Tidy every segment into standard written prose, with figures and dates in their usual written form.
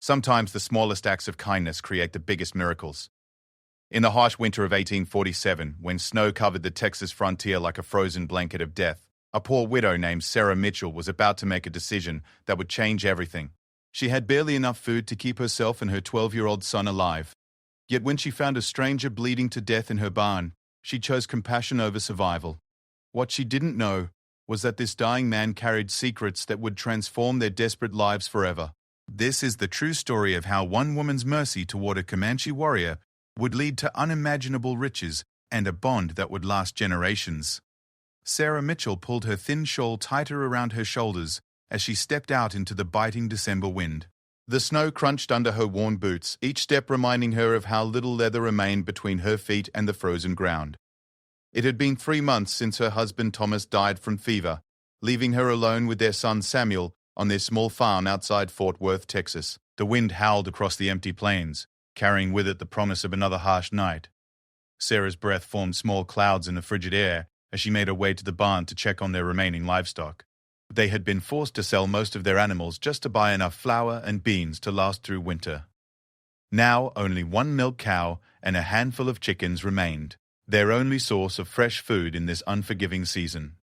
Sometimes the smallest acts of kindness create the biggest miracles. In the harsh winter of 1847, when snow covered the Texas frontier like a frozen blanket of death, a poor widow named Sarah Mitchell was about to make a decision that would change everything. She had barely enough food to keep herself and her 12-year-old son alive. Yet when she found a stranger bleeding to death in her barn, she chose compassion over survival. What she didn't know was that this dying man carried secrets that would transform their desperate lives forever. This is the true story of how one woman's mercy toward a Comanche warrior would lead to unimaginable riches and a bond that would last generations. Sarah Mitchell pulled her thin shawl tighter around her shoulders as she stepped out into the biting December wind. The snow crunched under her worn boots, each step reminding her of how little leather remained between her feet and the frozen ground. It had been 3 months since her husband Thomas died from fever, leaving her alone with their son Samuel on their small farm outside Fort Worth, Texas. The wind howled across the empty plains, carrying with it the promise of another harsh night. Sarah's breath formed small clouds in the frigid air as she made her way to the barn to check on their remaining livestock. They had been forced to sell most of their animals just to buy enough flour and beans to last through winter. Now only one milk cow and a handful of chickens remained, their only source of fresh food in this unforgiving season.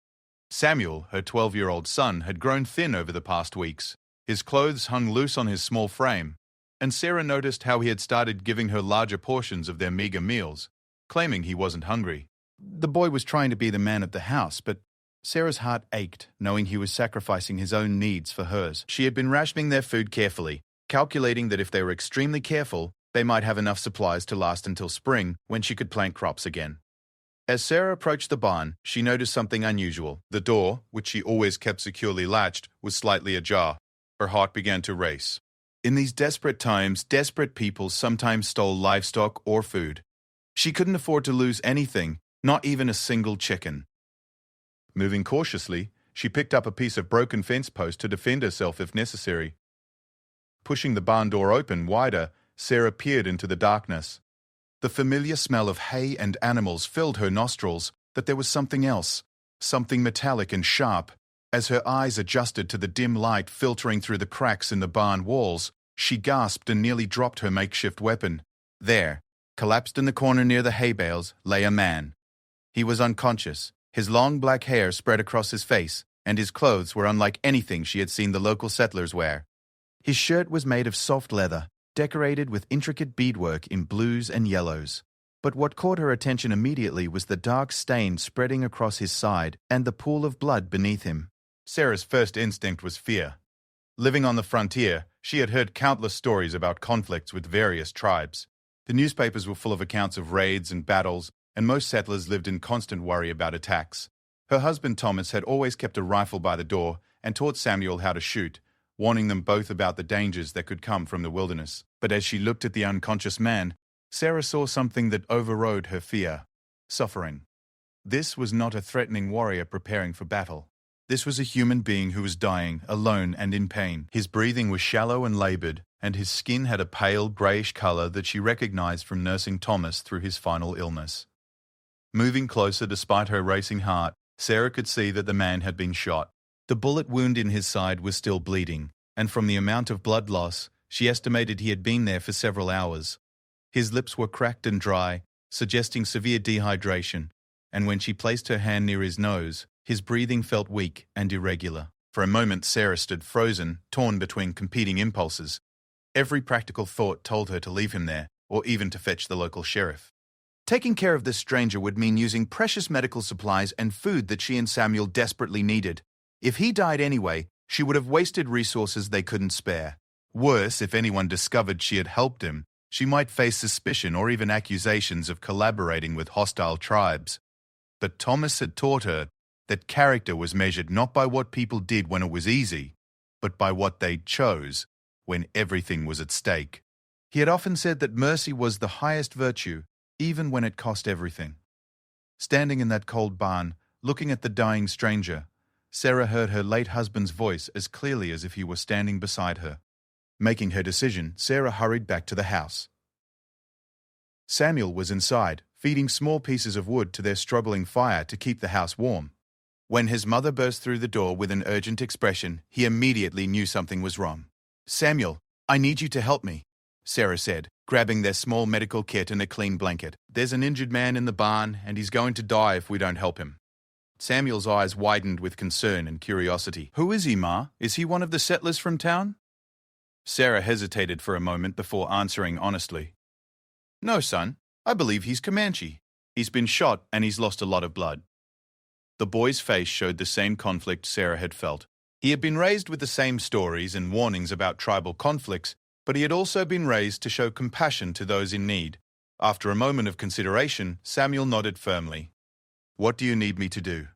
Samuel, her 12-year-old son, had grown thin over the past weeks. His clothes hung loose on his small frame, and Sarah noticed how he had started giving her larger portions of their meager meals, claiming he wasn't hungry. The boy was trying to be the man of the house, but Sarah's heart ached, knowing he was sacrificing his own needs for hers. She had been rationing their food carefully, calculating that if they were extremely careful, they might have enough supplies to last until spring, when she could plant crops again. As Sarah approached the barn, she noticed something unusual. The door, which she always kept securely latched, was slightly ajar. Her heart began to race. In these desperate times, desperate people sometimes stole livestock or food. She couldn't afford to lose anything, not even a single chicken. Moving cautiously, she picked up a piece of broken fence post to defend herself if necessary. Pushing the barn door open wider, Sarah peered into the darkness. The familiar smell of hay and animals filled her nostrils, but there was something else, something metallic and sharp. As her eyes adjusted to the dim light filtering through the cracks in the barn walls, she gasped and nearly dropped her makeshift weapon. There, collapsed in the corner near the hay bales, lay a man. He was unconscious, his long black hair spread across his face, and his clothes were unlike anything she had seen the local settlers wear. His shirt was made of soft leather, decorated with intricate beadwork in blues and yellows. But what caught her attention immediately was the dark stain spreading across his side and the pool of blood beneath him. Sarah's first instinct was fear. Living on the frontier, she had heard countless stories about conflicts with various tribes. The newspapers were full of accounts of raids and battles, and most settlers lived in constant worry about attacks. Her husband Thomas had always kept a rifle by the door and taught Samuel how to shoot, warning them both about the dangers that could come from the wilderness. But as she looked at the unconscious man, Sarah saw something that overrode her fear: suffering. This was not a threatening warrior preparing for battle. This was a human being who was dying, alone and in pain. His breathing was shallow and labored, and his skin had a pale, grayish color that she recognized from nursing Thomas through his final illness. Moving closer despite her racing heart, Sarah could see that the man had been shot. The bullet wound in his side was still bleeding, and from the amount of blood loss, she estimated he had been there for several hours. His lips were cracked and dry, suggesting severe dehydration, and when she placed her hand near his nose, his breathing felt weak and irregular. For a moment, Sarah stood frozen, torn between competing impulses. Every practical thought told her to leave him there, or even to fetch the local sheriff. Taking care of this stranger would mean using precious medical supplies and food that she and Samuel desperately needed. If he died anyway, she would have wasted resources they couldn't spare. Worse, if anyone discovered she had helped him, she might face suspicion or even accusations of collaborating with hostile tribes. But Thomas had taught her that character was measured not by what people did when it was easy, but by what they chose when everything was at stake. He had often said that mercy was the highest virtue, even when it cost everything. Standing in that cold barn, looking at the dying stranger, Sarah heard her late husband's voice as clearly as if he were standing beside her. Making her decision, Sarah hurried back to the house. Samuel was inside, feeding small pieces of wood to their struggling fire to keep the house warm. When his mother burst through the door with an urgent expression, he immediately knew something was wrong. "Samuel, "I need you to help me," Sarah said, grabbing their small medical kit and a clean blanket. "There's an injured man in the barn, and he's going to die if we don't help him." Samuel's eyes widened with concern and curiosity. "Who is he, Ma? Is he one of the settlers from town?" Sarah hesitated for a moment before answering honestly. "No, son. I believe he's Comanche. He's been shot and he's lost a lot of blood." The boy's face showed the same conflict Sarah had felt. He had been raised with the same stories and warnings about tribal conflicts, but he had also been raised to show compassion to those in need. After a moment of consideration, Samuel nodded firmly. "What do you need me to do?"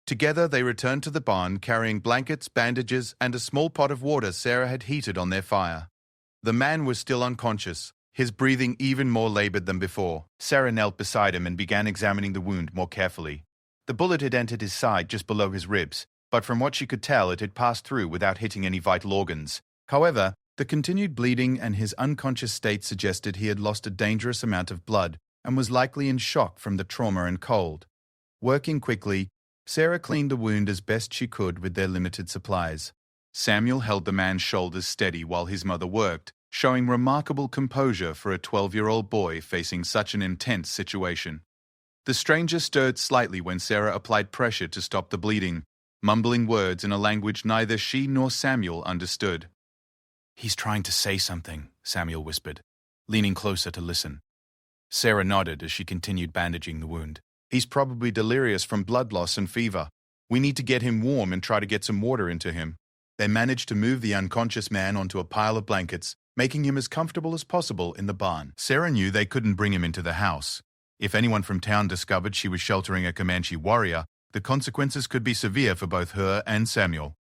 Together they returned to the barn carrying blankets, bandages, and a small pot of water Sarah had heated on their fire. The man was still unconscious, his breathing even more labored than before. Sarah knelt beside him and began examining the wound more carefully. The bullet had entered his side just below his ribs, but from what she could tell it had passed through without hitting any vital organs. However, the continued bleeding and his unconscious state suggested he had lost a dangerous amount of blood and was likely in shock from the trauma and cold. Working quickly, Sarah cleaned the wound as best she could with their limited supplies. Samuel held the man's shoulders steady while his mother worked, showing remarkable composure for a 12-year-old boy facing such an intense situation. The stranger stirred slightly when Sarah applied pressure to stop the bleeding, mumbling words in a language neither she nor Samuel understood. "He's trying to say something," Samuel whispered, leaning closer to listen. Sarah nodded as she continued bandaging the wound. "He's probably delirious from blood loss and fever. We need to get him warm and try to get some water into him." They managed to move the unconscious man onto a pile of blankets, making him as comfortable as possible in the barn. Sarah knew they couldn't bring him into the house. If anyone from town discovered she was sheltering a Comanche warrior, the consequences could be severe for both her and Samuel.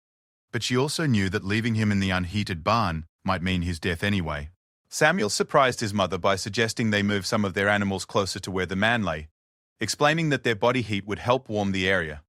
But she also knew that leaving him in the unheated barn might mean his death anyway. Samuel surprised his mother by suggesting they move some of their animals closer to where the man lay, explaining that their body heat would help warm the area.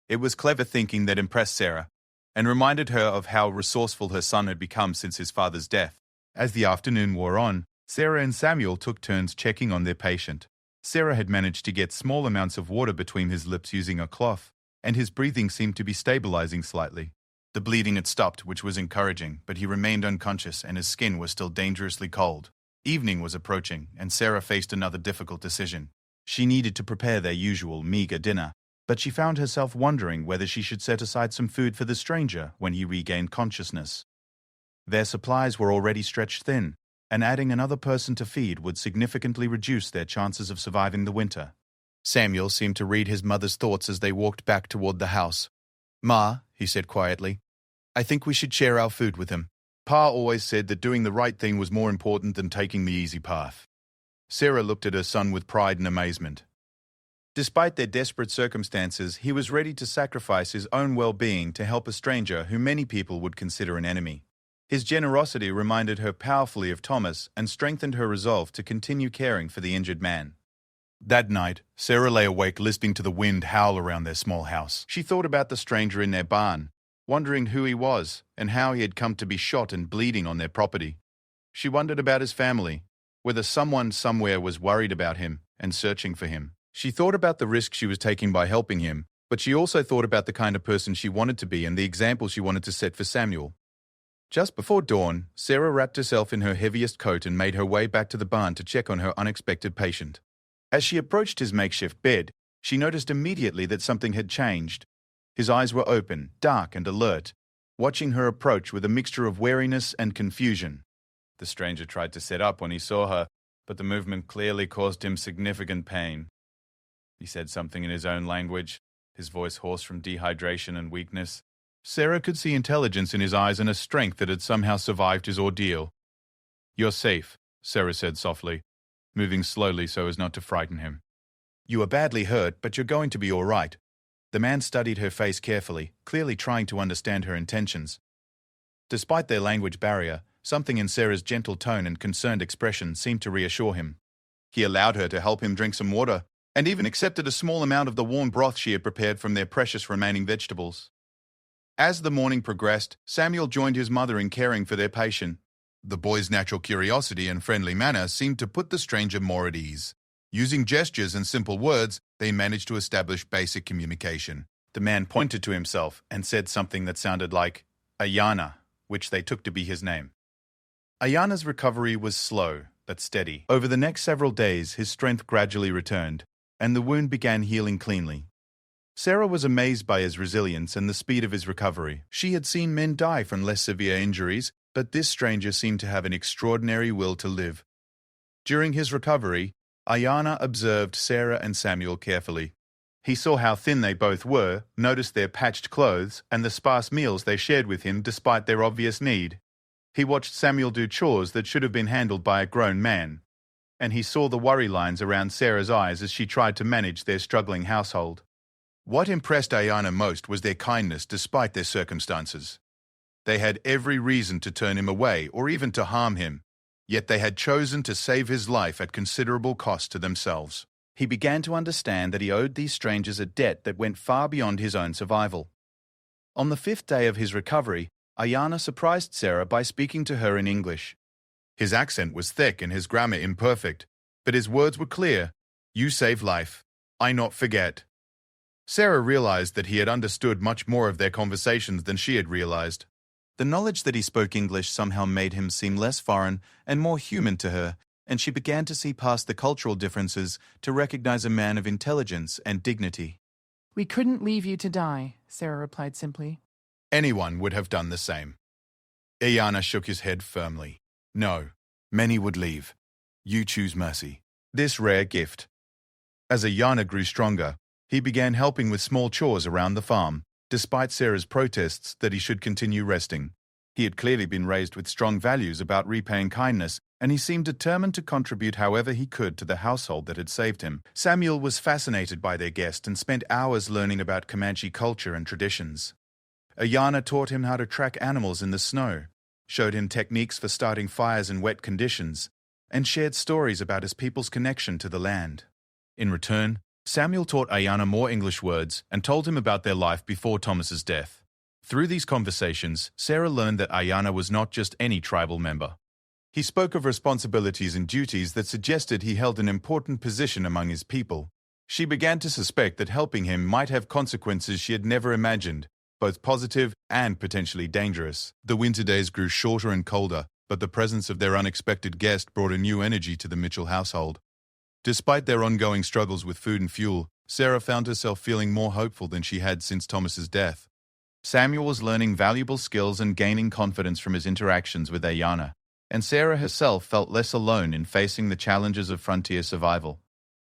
It was clever thinking that impressed Sarah, and reminded her of how resourceful her son had become since his father's death. As the afternoon wore on, Sarah and Samuel took turns checking on their patient. Sarah had managed to get small amounts of water between his lips using a cloth, and his breathing seemed to be stabilizing slightly. The bleeding had stopped, which was encouraging, but he remained unconscious and his skin was still dangerously cold. Evening was approaching, and Sarah faced another difficult decision. She needed to prepare their usual meager dinner, but she found herself wondering whether she should set aside some food for the stranger when he regained consciousness. Their supplies were already stretched thin, and adding another person to feed would significantly reduce their chances of surviving the winter. Samuel seemed to read his mother's thoughts as they walked back toward the house. "Ma," he said quietly, "I think we should share our food with him. Pa always said that doing the right thing was more important than taking the easy path." Sarah looked at her son with pride and amazement. Despite their desperate circumstances, he was ready to sacrifice his own well-being to help a stranger who many people would consider an enemy. His generosity reminded her powerfully of Thomas and strengthened her resolve to continue caring for the injured man. That night, Sarah lay awake listening to the wind howl around their small house. She thought about the stranger in their barn, wondering who he was and how he had come to be shot and bleeding on their property. She wondered about his family, whether someone somewhere was worried about him and searching for him. She thought about the risk she was taking by helping him, but she also thought about the kind of person she wanted to be and the example she wanted to set for Samuel. Just before dawn, Sarah wrapped herself in her heaviest coat and made her way back to the barn to check on her unexpected patient. As she approached his makeshift bed, she noticed immediately that something had changed. His eyes were open, dark and alert, watching her approach with a mixture of wariness and confusion. The stranger tried to sit up when he saw her, but the movement clearly caused him significant pain. He said something in his own language, his voice hoarse from dehydration and weakness. Sarah could see intelligence in his eyes and a strength that had somehow survived his ordeal. "You're safe," Sarah said softly, moving slowly so as not to frighten him. "You are badly hurt, but you're going to be all right." The man studied her face carefully, clearly trying to understand her intentions. Despite their language barrier, something in Sarah's gentle tone and concerned expression seemed to reassure him. He allowed her to help him drink some water, and even accepted a small amount of the warm broth she had prepared from their precious remaining vegetables. As the morning progressed, Samuel joined his mother in caring for their patient. The boy's natural curiosity and friendly manner seemed to put the stranger more at ease. Using gestures and simple words, they managed to establish basic communication. The man pointed to himself and said something that sounded like Ayana, which they took to be his name. Ayana's recovery was slow, but steady. Over the next several days, his strength gradually returned, and the wound began healing cleanly. Sarah was amazed by his resilience and the speed of his recovery. She had seen men die from less severe injuries, but this stranger seemed to have an extraordinary will to live. During his recovery, Ayana observed Sarah and Samuel carefully. He saw how thin they both were, noticed their patched clothes, and the sparse meals they shared with him despite their obvious need. He watched Samuel do chores that should have been handled by a grown man, and he saw the worry lines around Sarah's eyes as she tried to manage their struggling household. What impressed Ayana most was their kindness despite their circumstances. They had every reason to turn him away or even to harm him, yet they had chosen to save his life at considerable cost to themselves. He began to understand that he owed these strangers a debt that went far beyond his own survival. On the 5th day of his recovery, Ayana surprised Sarah by speaking to her in English. His accent was thick and his grammar imperfect, but his words were clear. "You save life. I not forget." Sarah realized that he had understood much more of their conversations than she had realized. The knowledge that he spoke English somehow made him seem less foreign and more human to her, and she began to see past the cultural differences to recognize a man of intelligence and dignity. "We couldn't leave you to die," Sarah replied simply. Anyone would have done the same. Ayana shook his head firmly. "No, many would leave. You choose mercy, this rare gift." As Ayana grew stronger, he began helping with small chores around the farm, despite Sarah's protests that he should continue resting. He had clearly been raised with strong values about repaying kindness, and he seemed determined to contribute however he could to the household that had saved him. Samuel was fascinated by their guest and spent hours learning about Comanche culture and traditions. Ayana taught him how to track animals in the snow, showed him techniques for starting fires in wet conditions, and shared stories about his people's connection to the land. In return, Samuel taught Ayana more English words and told him about their life before Thomas's death. Through these conversations, Sarah learned that Ayana was not just any tribal member. He spoke of responsibilities and duties that suggested he held an important position among his people. She began to suspect that helping him might have consequences she had never imagined, both positive and potentially dangerous. The winter days grew shorter and colder, but the presence of their unexpected guest brought a new energy to the Mitchell household. Despite their ongoing struggles with food and fuel, Sarah found herself feeling more hopeful than she had since Thomas's death. Samuel was learning valuable skills and gaining confidence from his interactions with Ayana, and Sarah herself felt less alone in facing the challenges of frontier survival.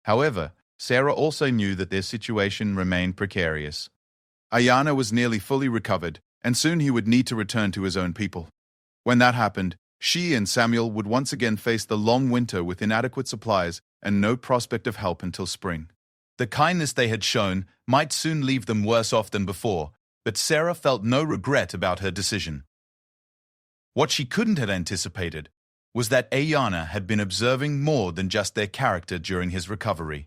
However, Sarah also knew that their situation remained precarious. Ayana was nearly fully recovered, and soon he would need to return to his own people. When that happened, she and Samuel would once again face the long winter with inadequate supplies and no prospect of help until spring. The kindness they had shown might soon leave them worse off than before, but Sarah felt no regret about her decision. What she couldn't have anticipated was that Ayana had been observing more than just their character during his recovery.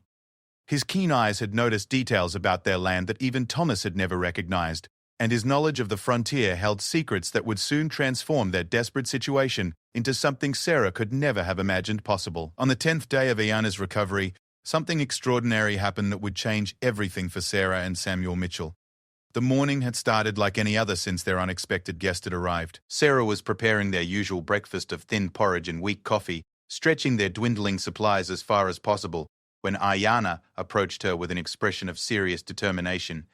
His keen eyes had noticed details about their land that even Thomas had never recognized, and his knowledge of the frontier held secrets that would soon transform their desperate situation into something Sarah could never have imagined possible. On the 10th day of Ayana's recovery, something extraordinary happened that would change everything for Sarah and Samuel Mitchell. The morning had started like any other since their unexpected guest had arrived. Sarah was preparing their usual breakfast of thin porridge and weak coffee, stretching their dwindling supplies as far as possible, when Ayana approached her with an expression of serious determination.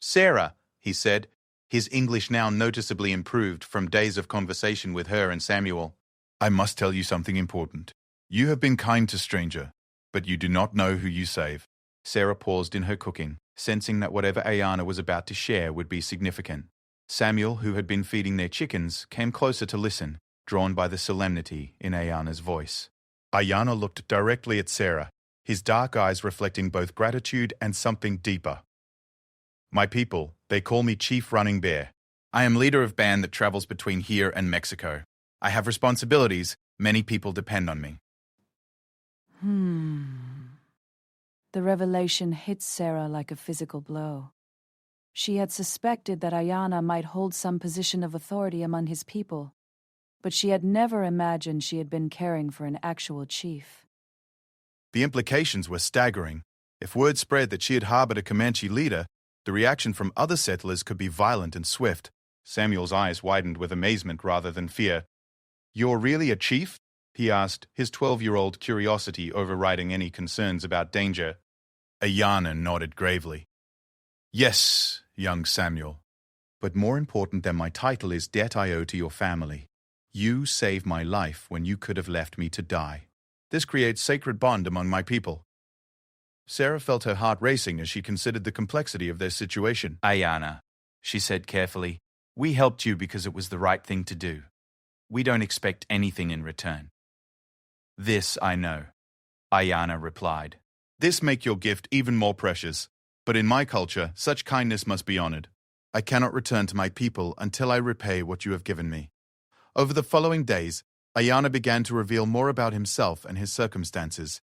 "Sarah," he said, his English now noticeably improved from days of conversation with her and Samuel. "I must tell you something important. You have been kind to stranger, but you do not know who you save." Sarah paused in her cooking, sensing that whatever Ayana was about to share would be significant. Samuel, who had been feeding their chickens, came closer to listen, drawn by the solemnity in Ayana's voice. Ayana looked directly at Sarah, his dark eyes reflecting both gratitude and something deeper. "My people, they call me Chief Running Bear. I am leader of band that travels between here and Mexico. I have responsibilities. Many people depend on me." The revelation hit Sarah like a physical blow. She had suspected that Ayana might hold some position of authority among his people, but she had never imagined she had been caring for an actual chief. The implications were staggering. If word spread that she had harbored a Comanche leader, the reaction from other settlers could be violent and swift. Samuel's eyes widened with amazement rather than fear. "You're really a chief?" he asked, his 12-year-old curiosity overriding any concerns about danger. Ayana nodded gravely. "Yes, young Samuel. But more important than my title is debt I owe to your family. You saved my life when you could have left me to die. This creates sacred bond among my people." Sarah felt her heart racing as she considered the complexity of their situation. "Ayana," she said carefully, "we helped you because it was the right thing to do. We don't expect anything in return." "This I know," Ayana replied. "This make your gift even more precious. But in my culture, such kindness must be honored. I cannot return to my people until I repay what you have given me." Over the following days, Ayana began to reveal more about himself and his circumstances.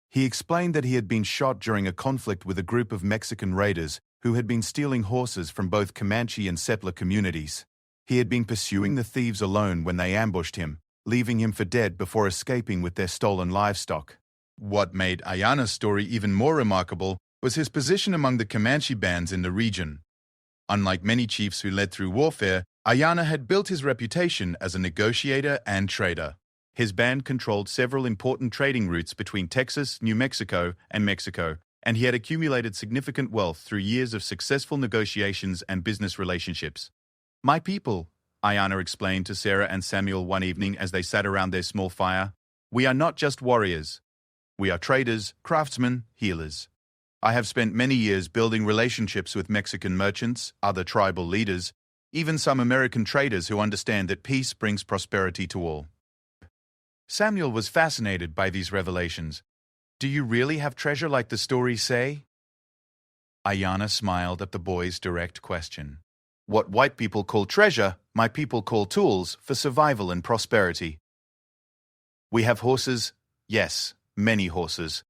He explained that he had been shot during a conflict with a group of Mexican raiders who had been stealing horses from both Comanche and settler communities. He had been pursuing the thieves alone when they ambushed him, leaving him for dead before escaping with their stolen livestock. What made Ayana's story even more remarkable was his position among the Comanche bands in the region. Unlike many chiefs who led through warfare, Ayana had built his reputation as a negotiator and trader. His band controlled several important trading routes between Texas, New Mexico, and he had accumulated significant wealth through years of successful negotiations and business relationships. "My people," Ayana explained to Sarah and Samuel one evening as they sat around their small fire, "we are not just warriors. We are traders, craftsmen, healers. I have spent many years building relationships with Mexican merchants, other tribal leaders, even some American traders who understand that peace brings prosperity to all." Samuel was fascinated by these revelations. "Do you really have treasure like the stories say?" Ayana smiled at the boy's direct question. "What white people call treasure, my people call tools for survival and prosperity. We have horses, yes, many horses.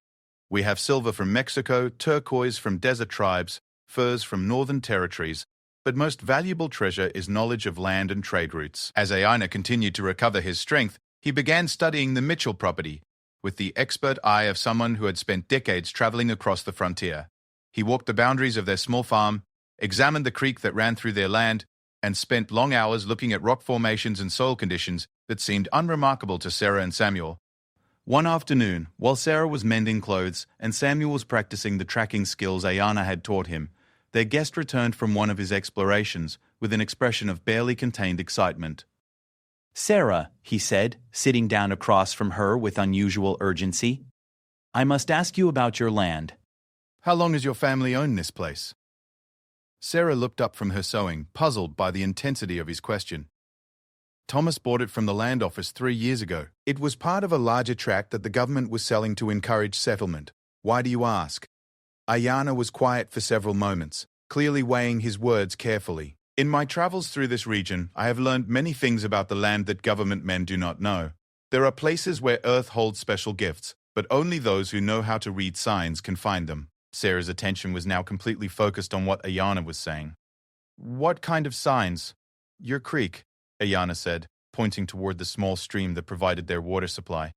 We have silver from Mexico, turquoise from desert tribes, furs from northern territories, but most valuable treasure is knowledge of land and trade routes." As Ayana continued to recover his strength, he began studying the Mitchell property with the expert eye of someone who had spent decades traveling across the frontier. He walked the boundaries of their small farm, examined the creek that ran through their land, and spent long hours looking at rock formations and soil conditions that seemed unremarkable to Sarah and Samuel. One afternoon, while Sarah was mending clothes and Samuel was practicing the tracking skills Ayana had taught him, their guest returned from one of his explorations with an expression of barely contained excitement. "Sarah," he said, sitting down across from her with unusual urgency, "I must ask you about your land." "How long has your family owned this place?" Sarah looked up from her sewing, puzzled by the intensity of his question. "Thomas bought it from the land office 3 years ago. It was part of a larger tract that the government was selling to encourage settlement. Why do you ask?" Ayana was quiet for several moments, clearly weighing his words carefully. "In my travels through this region, I have learned many things about the land that government men do not know. There are places where Earth holds special gifts, but only those who know how to read signs can find them." Sarah's attention was now completely focused on what Ayana was saying. "What kind of signs?" "Your creek," Ayana said, pointing toward the small stream that provided their water supply.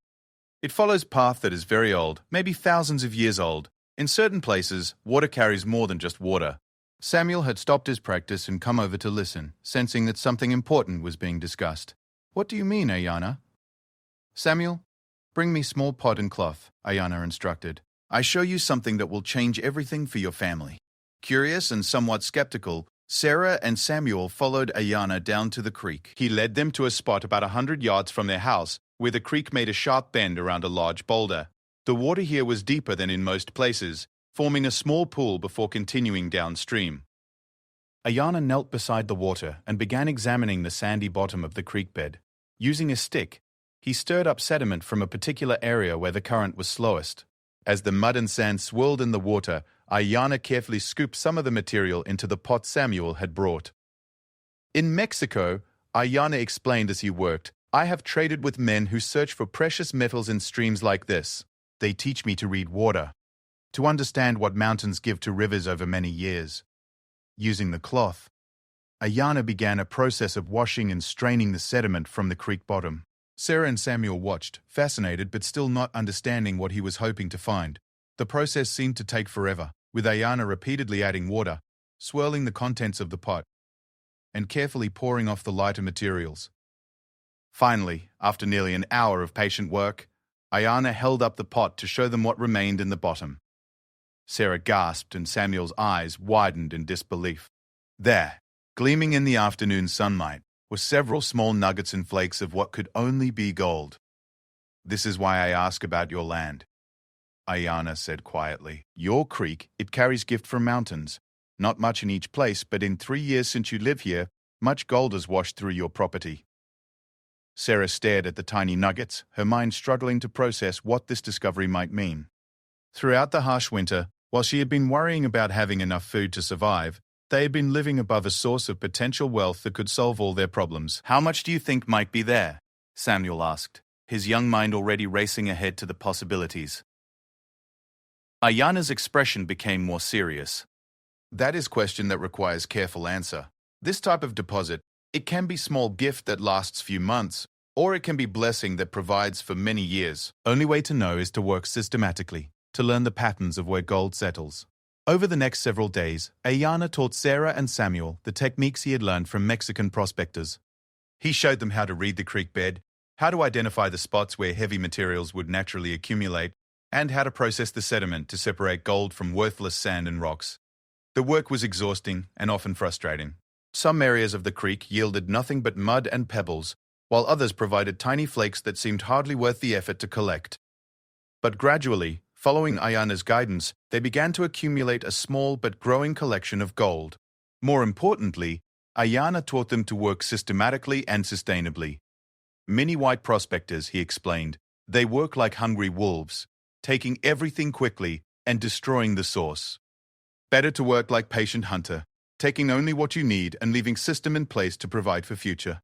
"It follows path that is very old, maybe thousands of years old. In certain places, water carries more than just water." Samuel had stopped his practice and come over to listen, sensing that something important was being discussed. "What do you mean, Ayana?" "Samuel, bring me small pot and cloth," Ayana instructed. "I show you something that will change everything for your family." Curious and somewhat skeptical, Sarah and Samuel followed Ayana down to the creek. He led them to a spot about 100 yards from their house, where the creek made a sharp bend around a large boulder. The water here was deeper than in most places, forming a small pool before continuing downstream. Ayana knelt beside the water and began examining the sandy bottom of the creek bed. Using a stick, he stirred up sediment from a particular area where the current was slowest. As the mud and sand swirled in the water, Ayana carefully scooped some of the material into the pot Samuel had brought. "In Mexico," Ayana explained as he worked, "I have traded with men who search for precious metals in streams like this. They teach me to read water, to understand what mountains give to rivers over many years." Using the cloth, Ayana began a process of washing and straining the sediment from the creek bottom. Sarah and Samuel watched, fascinated but still not understanding what he was hoping to find. The process seemed to take forever, with Ayana repeatedly adding water, swirling the contents of the pot, and carefully pouring off the lighter materials. Finally, after nearly an hour of patient work, Ayana held up the pot to show them what remained in the bottom. Sarah gasped and Samuel's eyes widened in disbelief. There, gleaming in the afternoon sunlight, were several small nuggets and flakes of what could only be gold. "This is why I ask about your land," Ayana said quietly. "Your creek, it carries gift from mountains. Not much in each place, but in 3 years since you live here, much gold has washed through your property." Sarah stared at the tiny nuggets, her mind struggling to process what this discovery might mean. Throughout the harsh winter, while she had been worrying about having enough food to survive, they had been living above a source of potential wealth that could solve all their problems. "How much do you think might be there?" Samuel asked, his young mind already racing ahead to the possibilities. Ayana's expression became more serious. "That is a question that requires careful answer. This type of deposit, it can be small gift that lasts few months, or it can be blessing that provides for many years. Only way to know is to work systematically, to learn the patterns of where gold settles." Over the next several days, Ayana taught Sarah and Samuel the techniques he had learned from Mexican prospectors. He showed them how to read the creek bed, how to identify the spots where heavy materials would naturally accumulate, and how to process the sediment to separate gold from worthless sand and rocks. The work was exhausting and often frustrating. Some areas of the creek yielded nothing but mud and pebbles, while others provided tiny flakes that seemed hardly worth the effort to collect. But gradually, following Ayana's guidance, they began to accumulate a small but growing collection of gold. More importantly, Ayana taught them to work systematically and sustainably. Many white prospectors, he explained, they work like hungry wolves, taking everything quickly and destroying the source. Better to work like patient hunter, taking only what you need and leaving system in place to provide for future.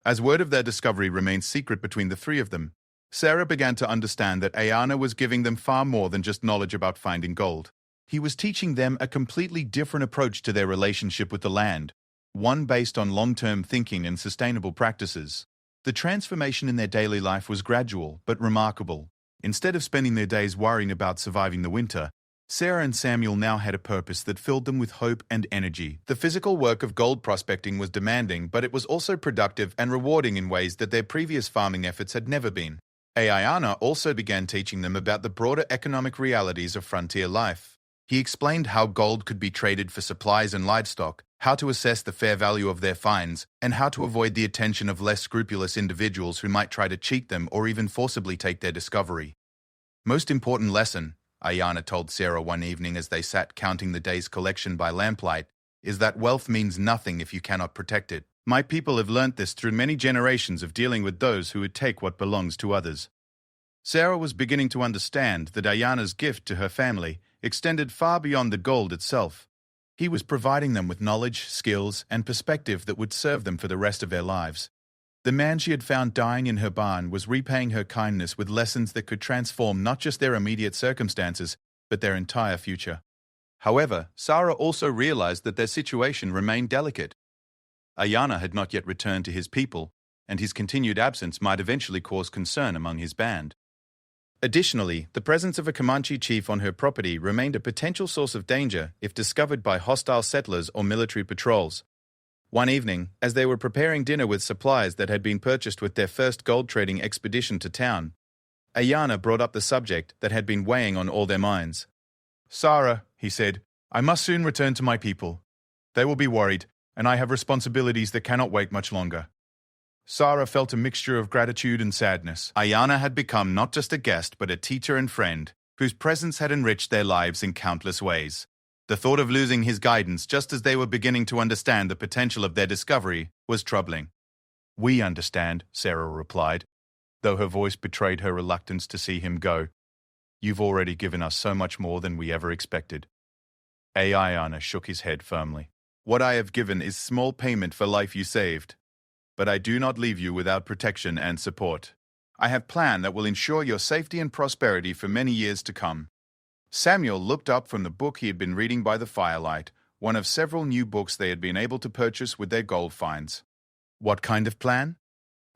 As word of their discovery remained secret between the three of them, Sarah began to understand that Ayana was giving them far more than just knowledge about finding gold. He was teaching them a completely different approach to their relationship with the land, one based on long-term thinking and sustainable practices. The transformation in their daily life was gradual but remarkable. Instead of spending their days worrying about surviving the winter, Sarah and Samuel now had a purpose that filled them with hope and energy. The physical work of gold prospecting was demanding, but it was also productive and rewarding in ways that their previous farming efforts had never been. Ayana also began teaching them about the broader economic realities of frontier life. He explained how gold could be traded for supplies and livestock, how to assess the fair value of their finds, and how to avoid the attention of less scrupulous individuals who might try to cheat them or even forcibly take their discovery. Most important lesson, Ayana told Sarah one evening as they sat counting the day's collection by lamplight, is that wealth means nothing if you cannot protect it. My people have learnt this through many generations of dealing with those who would take what belongs to others. Sarah was beginning to understand that Ayana's gift to her family extended far beyond the gold itself. He was providing them with knowledge, skills, and perspective that would serve them for the rest of their lives. The man she had found dying in her barn was repaying her kindness with lessons that could transform not just their immediate circumstances, but their entire future. However, Sarah also realized that their situation remained delicate. Ayana had not yet returned to his people, and his continued absence might eventually cause concern among his band. Additionally, the presence of a Comanche chief on her property remained a potential source of danger if discovered by hostile settlers or military patrols. One evening, as they were preparing dinner with supplies that had been purchased with their first gold trading expedition to town, Ayana brought up the subject that had been weighing on all their minds. "Sarah," he said, "I must soon return to my people. They will be worried, and I have responsibilities that cannot wait much longer." Sarah felt a mixture of gratitude and sadness. Ayana had become not just a guest but a teacher and friend, whose presence had enriched their lives in countless ways. The thought of losing his guidance just as they were beginning to understand the potential of their discovery was troubling. "We understand," Sarah replied, though her voice betrayed her reluctance to see him go. "You've already given us so much more than we ever expected." Ayana shook his head firmly. "What I have given is small payment for life you saved. But I do not leave you without protection and support. I have a plan that will ensure your safety and prosperity for many years to come." Samuel looked up from the book he had been reading by the firelight, one of several new books they had been able to purchase with their gold finds. "What kind of plan?"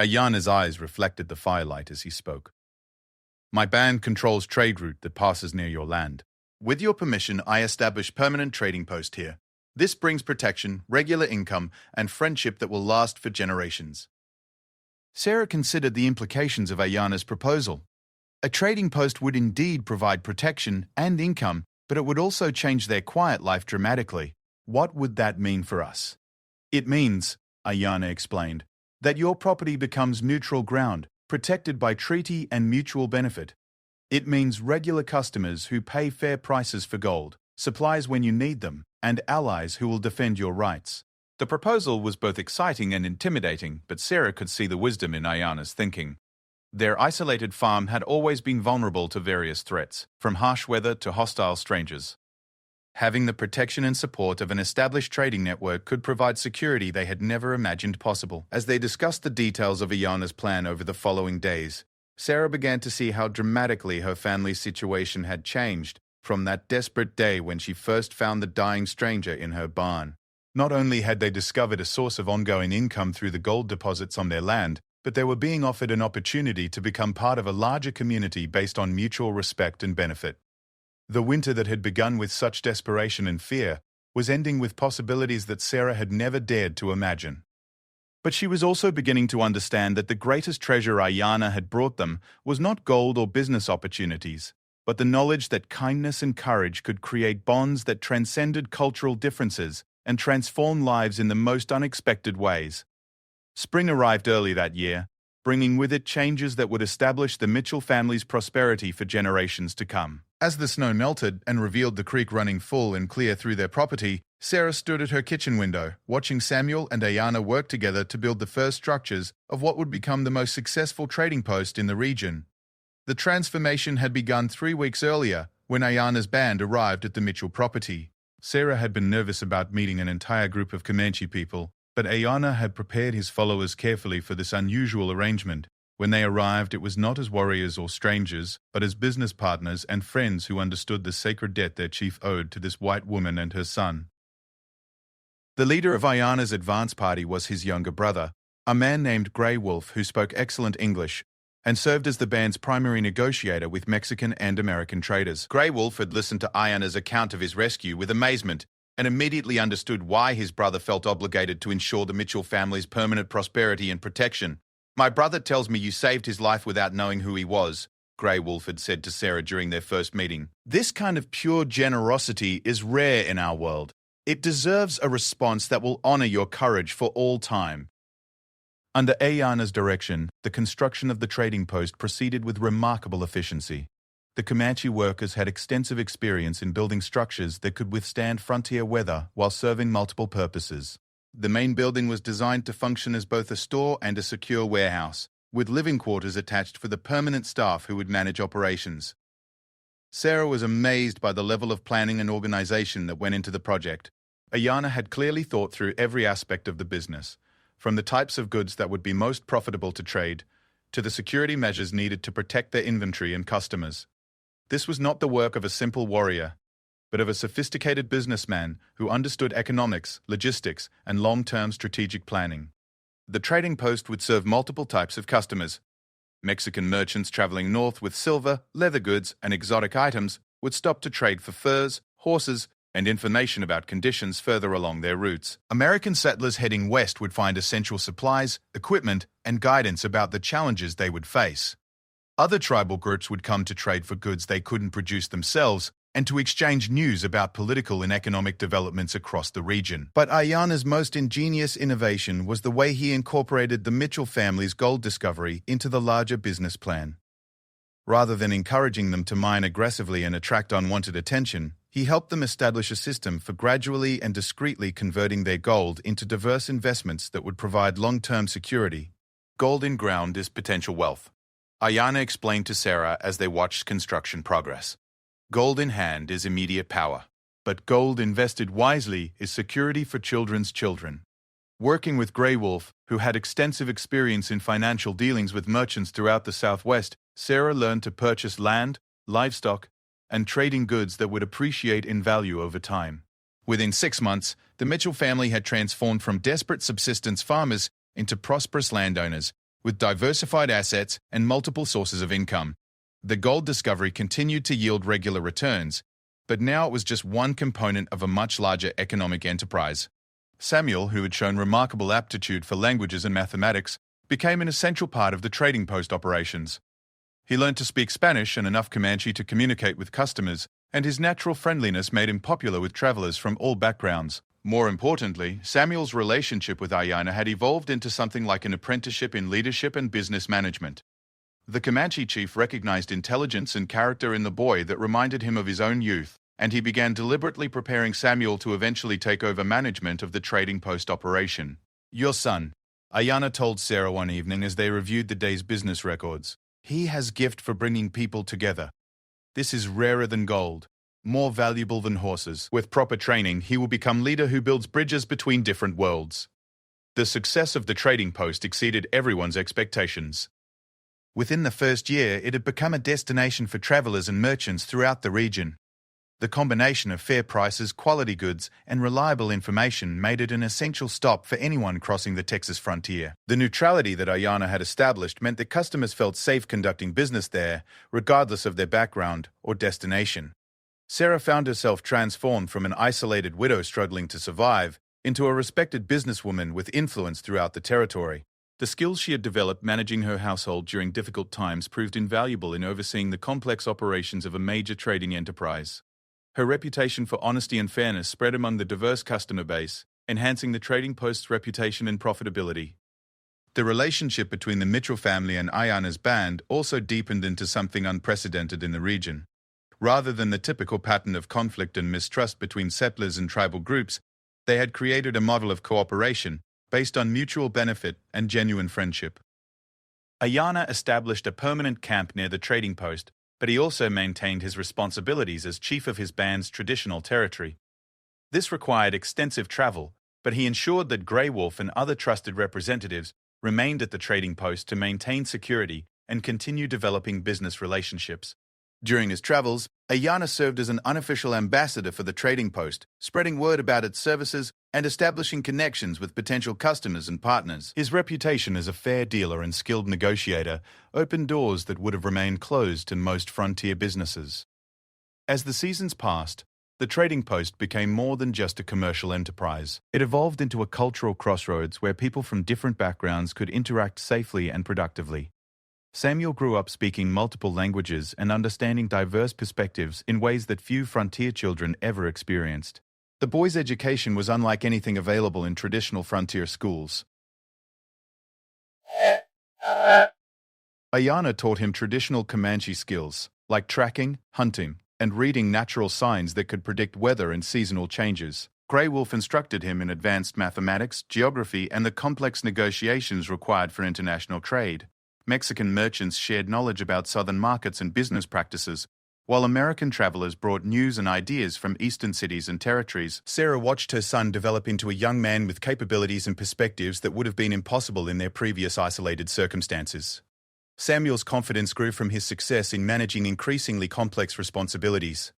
Ayana's eyes reflected the firelight as he spoke. "My band controls trade route that passes near your land. With your permission, I establish permanent trading post here. This brings protection, regular income, and friendship that will last for generations." Sarah considered the implications of Ayana's proposal. A trading post would indeed provide protection and income, but it would also change their quiet life dramatically. What would that mean for us? It means, Ayana explained, that your property becomes neutral ground, protected by treaty and mutual benefit. It means regular customers who pay fair prices for gold, supplies when you need them, and allies who will defend your rights. The proposal was both exciting and intimidating, but Sarah could see the wisdom in Ayana's thinking. Their isolated farm had always been vulnerable to various threats, from harsh weather to hostile strangers. Having the protection and support of an established trading network could provide security they had never imagined possible. As they discussed the details of Ayana's plan over the following days, Sarah began to see how dramatically her family's situation had changed from that desperate day when she first found the dying stranger in her barn. Not only had they discovered a source of ongoing income through the gold deposits on their land, but they were being offered an opportunity to become part of a larger community based on mutual respect and benefit. The winter that had begun with such desperation and fear was ending with possibilities that Sarah had never dared to imagine. But she was also beginning to understand that the greatest treasure Ayana had brought them was not gold or business opportunities, but the knowledge that kindness and courage could create bonds that transcended cultural differences and transform lives in the most unexpected ways. Spring arrived early that year, bringing with it changes that would establish the Mitchell family's prosperity for generations to come. As the snow melted and revealed the creek running full and clear through their property, Sarah stood at her kitchen window, watching Samuel and Ayana work together to build the first structures of what would become the most successful trading post in the region. The transformation had begun 3 weeks earlier, when Ayana's band arrived at the Mitchell property. Sarah had been nervous about meeting an entire group of Comanche people, but Ayana had prepared his followers carefully for this unusual arrangement. When they arrived, it was not as warriors or strangers, but as business partners and friends who understood the sacred debt their chief owed to this white woman and her son. The leader of Ayana's advance party was his younger brother, a man named Grey Wolf who spoke excellent English and served as the band's primary negotiator with Mexican and American traders. Grey Wolf had listened to Ayana's account of his rescue with amazement and immediately understood why his brother felt obligated to ensure the Mitchell family's permanent prosperity and protection. "My brother tells me you saved his life without knowing who he was," Grey Wolf had said to Sarah during their first meeting. "This kind of pure generosity is rare in our world. It deserves a response that will honor your courage for all time." Under Ayana's direction, the construction of the trading post proceeded with remarkable efficiency. The Comanche workers had extensive experience in building structures that could withstand frontier weather while serving multiple purposes. The main building was designed to function as both a store and a secure warehouse, with living quarters attached for the permanent staff who would manage operations. Sarah was amazed by the level of planning and organization that went into the project. Ayana had clearly thought through every aspect of the business, from the types of goods that would be most profitable to trade, to the security measures needed to protect their inventory and customers. This was not the work of a simple warrior, but of a sophisticated businessman who understood economics, logistics, and long-term strategic planning. The trading post would serve multiple types of customers. Mexican merchants traveling north with silver, leather goods, and exotic items would stop to trade for furs, horses, and information about conditions further along their routes. American settlers heading west would find essential supplies, equipment, and guidance about the challenges they would face. Other tribal groups would come to trade for goods they couldn't produce themselves and to exchange news about political and economic developments across the region. But Ayana's most ingenious innovation was the way he incorporated the Mitchell family's gold discovery into the larger business plan. Rather than encouraging them to mine aggressively and attract unwanted attention, he helped them establish a system for gradually and discreetly converting their gold into diverse investments that would provide long-term security. Gold in ground is potential wealth, Ayana explained to Sarah as they watched construction progress. Gold in hand is immediate power, but gold invested wisely is security for children's children. Working with Grey Wolf, who had extensive experience in financial dealings with merchants throughout the Southwest, Sarah learned to purchase land, livestock, and trading goods that would appreciate in value over time. Within 6 months, the Mitchell family had transformed from desperate subsistence farmers into prosperous landowners, with diversified assets and multiple sources of income. The gold discovery continued to yield regular returns, but now it was just one component of a much larger economic enterprise. Samuel, who had shown remarkable aptitude for languages and mathematics, became an essential part of the trading post operations. He learned to speak Spanish and enough Comanche to communicate with customers, and his natural friendliness made him popular with travelers from all backgrounds. More importantly, Samuel's relationship with Ayana had evolved into something like an apprenticeship in leadership and business management. The Comanche chief recognized intelligence and character in the boy that reminded him of his own youth, and he began deliberately preparing Samuel to eventually take over management of the trading post operation. "Your son," Ayana told Sarah one evening as they reviewed the day's business records. "He has gift for bringing people together. This is rarer than gold, more valuable than horses. With proper training, he will become leader who builds bridges between different worlds." The success of the trading post exceeded everyone's expectations. Within the first year, it had become a destination for travelers and merchants throughout the region. The combination of fair prices, quality goods, and reliable information made it an essential stop for anyone crossing the Texas frontier. The neutrality that Ayana had established meant that customers felt safe conducting business there, regardless of their background or destination. Sarah found herself transformed from an isolated widow struggling to survive into a respected businesswoman with influence throughout the territory. The skills she had developed managing her household during difficult times proved invaluable in overseeing the complex operations of a major trading enterprise. Her reputation for honesty and fairness spread among the diverse customer base, enhancing the trading post's reputation and profitability. The relationship between the Mitchell family and Ayana's band also deepened into something unprecedented in the region. Rather than the typical pattern of conflict and mistrust between settlers and tribal groups, they had created a model of cooperation based on mutual benefit and genuine friendship. Ayana established a permanent camp near the trading post, but he also maintained his responsibilities as chief of his band's traditional territory. This required extensive travel, but he ensured that Grey Wolf and other trusted representatives remained at the trading post to maintain security and continue developing business relationships. During his travels, Ayana served as an unofficial ambassador for the trading post, spreading word about its services and establishing connections with potential customers and partners. His reputation as a fair dealer and skilled negotiator opened doors that would have remained closed to most frontier businesses. As the seasons passed, the trading post became more than just a commercial enterprise. It evolved into a cultural crossroads where people from different backgrounds could interact safely and productively. Samuel grew up speaking multiple languages and understanding diverse perspectives in ways that few frontier children ever experienced. The boy's education was unlike anything available in traditional frontier schools. Ayana taught him traditional Comanche skills, like tracking, hunting, and reading natural signs that could predict weather and seasonal changes. Grey Wolf instructed him in advanced mathematics, geography, and the complex negotiations required for international trade. Mexican merchants shared knowledge about southern markets and business practices, while American travelers brought news and ideas from eastern cities and territories. Sarah watched her son develop into a young man with capabilities and perspectives that would have been impossible in their previous isolated circumstances. Samuel's confidence grew from his success in managing increasingly complex responsibilities.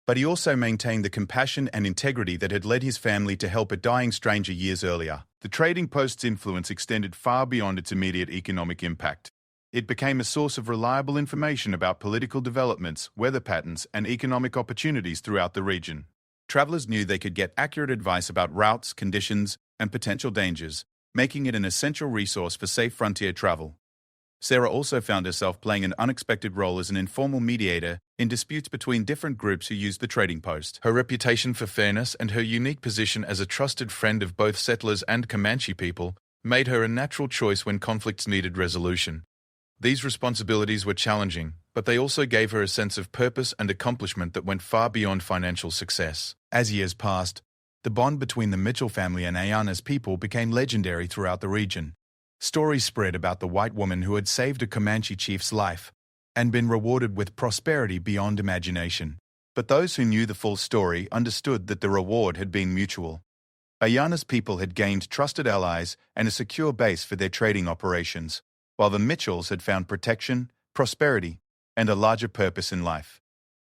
But he also maintained the compassion and integrity that had led his family to help a dying stranger years earlier. The trading post's influence extended far beyond its immediate economic impact. It became a source of reliable information about political developments, weather patterns, and economic opportunities throughout the region. Travelers knew they could get accurate advice about routes, conditions, and potential dangers, making it an essential resource for safe frontier travel. Sarah also found herself playing an unexpected role as an informal mediator in disputes between different groups who used the trading post. Her reputation for fairness and her unique position as a trusted friend of both settlers and Comanche people made her a natural choice when conflicts needed resolution. These responsibilities were challenging, but they also gave her a sense of purpose and accomplishment that went far beyond financial success. As years passed, the bond between the Mitchell family and Ayana's people became legendary throughout the region. Stories spread about the white woman who had saved a Comanche chief's life and been rewarded with prosperity beyond imagination. But those who knew the full story understood that the reward had been mutual. Ayana's people had gained trusted allies and a secure base for their trading operations, while the Mitchells had found protection, prosperity, and a larger purpose in life.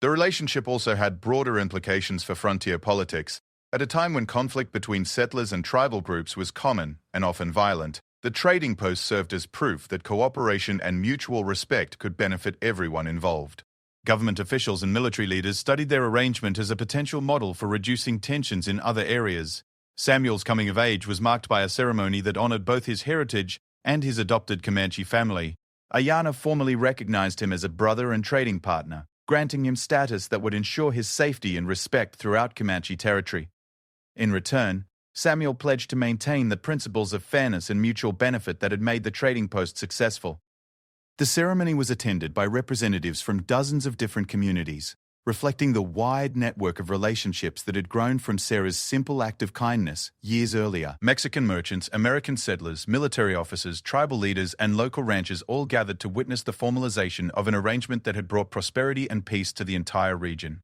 The relationship also had broader implications for frontier politics. At a time when conflict between settlers and tribal groups was common and often violent, the trading post served as proof that cooperation and mutual respect could benefit everyone involved. Government officials and military leaders studied their arrangement as a potential model for reducing tensions in other areas. Samuel's coming of age was marked by a ceremony that honored both his heritage and his adopted Comanche family, Ayana formally recognized him as a brother and trading partner, granting him status that would ensure his safety and respect throughout Comanche territory. In return, Samuel pledged to maintain the principles of fairness and mutual benefit that had made the trading post successful. The ceremony was attended by representatives from dozens of different communities, reflecting the wide network of relationships that had grown from Sarah's simple act of kindness years earlier. Mexican merchants, American settlers, military officers, tribal leaders, and local ranchers all gathered to witness the formalization of an arrangement that had brought prosperity and peace to the entire region.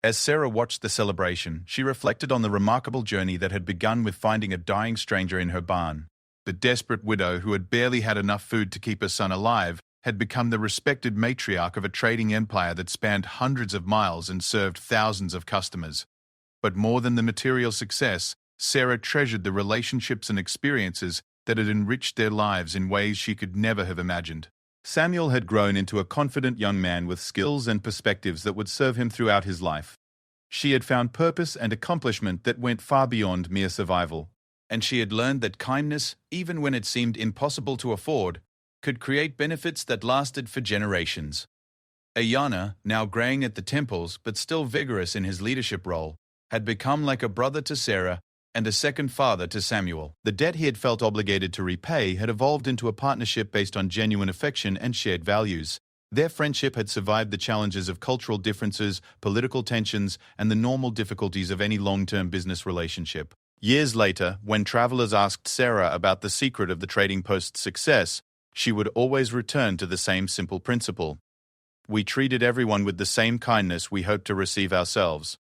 As Sarah watched the celebration, she reflected on the remarkable journey that had begun with finding a dying stranger in her barn. The desperate widow who had barely had enough food to keep her son alive had become the respected matriarch of a trading empire that spanned hundreds of miles and served thousands of customers. But more than the material success, Sarah treasured the relationships and experiences that had enriched their lives in ways she could never have imagined. Samuel had grown into a confident young man with skills and perspectives that would serve him throughout his life. She had found purpose and accomplishment that went far beyond mere survival, and she had learned that kindness, even when it seemed impossible to afford, could create benefits that lasted for generations. Ayana, now graying at the temples but still vigorous in his leadership role, had become like a brother to Sarah and a second father to Samuel. The debt he had felt obligated to repay had evolved into a partnership based on genuine affection and shared values. Their friendship had survived the challenges of cultural differences, political tensions, and the normal difficulties of any long-term business relationship. Years later, when travelers asked Sarah about the secret of the trading post's success, she would always return to the same simple principle. We treated everyone with the same kindness we hoped to receive ourselves.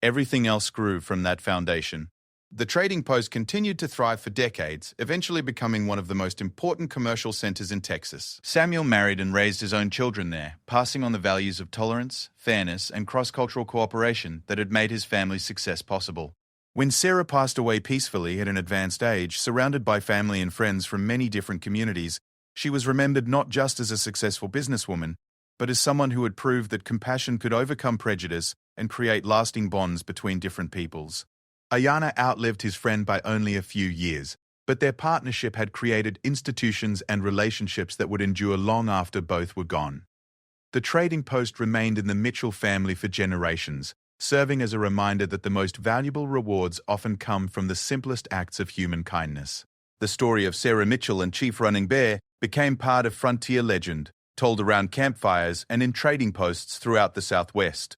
Everything else grew from that foundation. The trading post continued to thrive for decades, eventually becoming one of the most important commercial centers in Texas. Samuel married and raised his own children there, passing on the values of tolerance, fairness, and cross-cultural cooperation that had made his family's success possible. When Sarah passed away peacefully at an advanced age, surrounded by family and friends from many different communities, she was remembered not just as a successful businesswoman, but as someone who had proved that compassion could overcome prejudice and create lasting bonds between different peoples. Ayana outlived his friend by only a few years, but their partnership had created institutions and relationships that would endure long after both were gone. The trading post remained in the Mitchell family for generations, serving as a reminder that the most valuable rewards often come from the simplest acts of human kindness. The story of Sarah Mitchell and Chief Running Bear became part of frontier legend, told around campfires and in trading posts throughout the Southwest.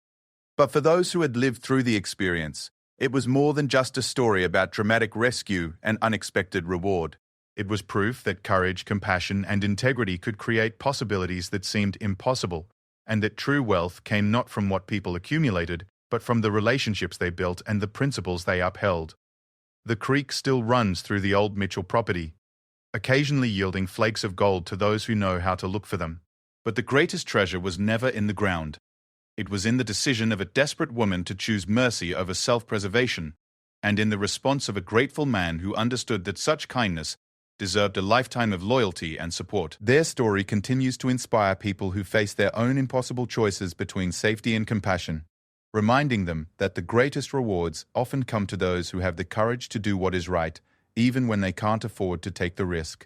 But for those who had lived through the experience, it was more than just a story about dramatic rescue and unexpected reward. It was proof that courage, compassion, and integrity could create possibilities that seemed impossible, and that true wealth came not from what people accumulated, but from the relationships they built and the principles they upheld. The creek still runs through the old Mitchell property, occasionally yielding flakes of gold to those who know how to look for them. But the greatest treasure was never in the ground. It was in the decision of a desperate woman to choose mercy over self-preservation, and in the response of a grateful man who understood that such kindness deserved a lifetime of loyalty and support. Their story continues to inspire people who face their own impossible choices between safety and compassion, reminding them that the greatest rewards often come to those who have the courage to do what is right, even when they can't afford to take the risk.